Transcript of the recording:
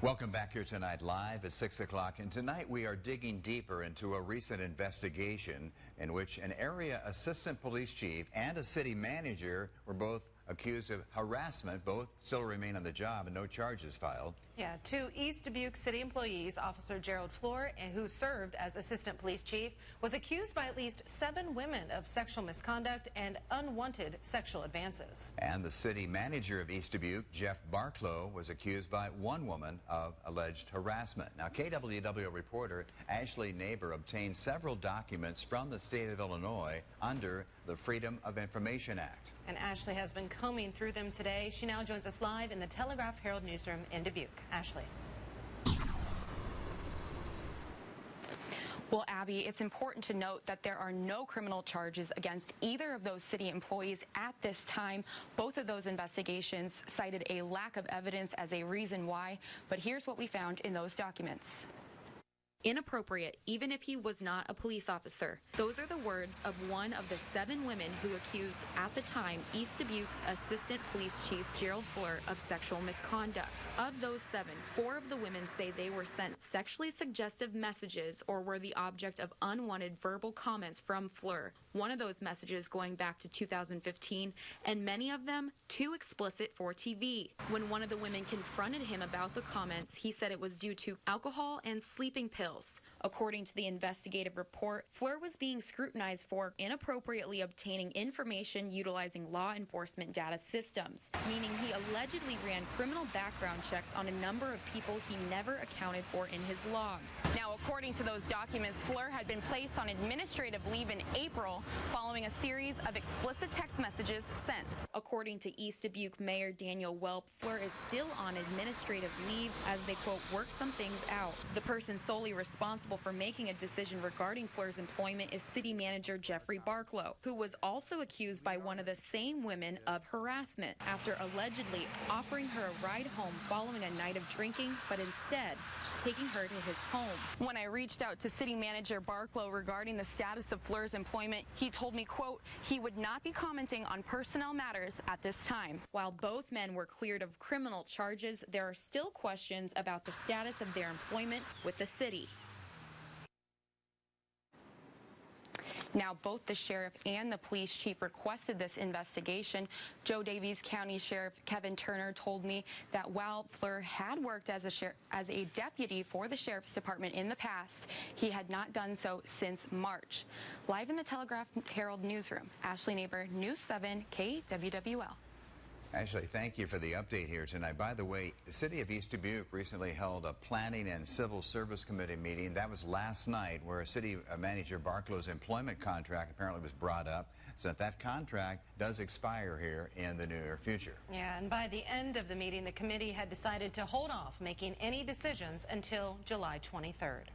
Welcome back here tonight live at 6 o'clock, and tonight we are digging deeper into a recent investigation in which an area assistant police chief and a city manager were both accused of harassment. Both still remain on the job and no charges filed. Yeah, two East Dubuque City employees, Officer Gerald Fluhr, who served as assistant police chief, was accused by at least 7 women of sexual misconduct and unwanted sexual advances. And the city manager of East Dubuque, Geoff Barklow, was accused by 1 woman of alleged harassment. Now, KWWL reporter Ashley Neighbor obtained several documents from the state of Illinois under the Freedom of Information Act. And Ashley has been combing through them today. She now joins us live in the Telegraph Herald newsroom in Dubuque. Ashley. Well, Abby, it's important to note that there are no criminal charges against either of those city employees at this time. Both of those investigations cited a lack of evidence as a reason why, but here's what we found in those documents. Inappropriate, even if he was not a police officer. Those are the words of one of the 7 women who accused, at the time, East Dubuque's assistant police chief, Gerald Fluhr, of sexual misconduct. Of those 7, 4 of the women say they were sent sexually suggestive messages or were the object of unwanted verbal comments from Fluhr. One of those messages going back to 2015, and many of them too explicit for TV. When one of the women confronted him about the comments, he said it was due to alcohol and sleeping pills. According to the investigative report, Fluhr was being scrutinized for inappropriately obtaining information utilizing law enforcement data systems, meaning he allegedly ran criminal background checks on a number of people he never accounted for in his logs. Now, according to those documents, Fluhr had been placed on administrative leave in April following a series of explicit text messages sent. According to East Dubuque Mayor Daniel Welp, Fluhr is still on administrative leave as they, quote, work some things out. The person solely responsible for making a decision regarding Fluhr's employment is city manager Jeffrey Barklow, who was also accused by one of the same women of harassment after allegedly offering her a ride home following a night of drinking, but instead taking her to his home. When I reached out to city manager Barklow regarding the status of Fluhr's employment, he told me, quote, he would not be commenting on personnel matters at this time. While both men were cleared of criminal charges, there are still questions about the status of their employment with the city. Now, both the sheriff and the police chief requested this investigation. Joe Davies County Sheriff Kevin Turner told me that while Fluhr had worked as a deputy for the sheriff's department in the past, he had not done so since March. Live in the Telegraph Herald newsroom, Ashley Neighbor, News 7 KWWL. Ashley, thank you for the update here tonight. By the way, the city of East Dubuque recently held a Planning and Civil Service Committee meeting. That was last night, where city manager Barklow's employment contract apparently was brought up, so that contract does expire here in the near future. Yeah, and by the end of the meeting, the committee had decided to hold off making any decisions until July 23rd.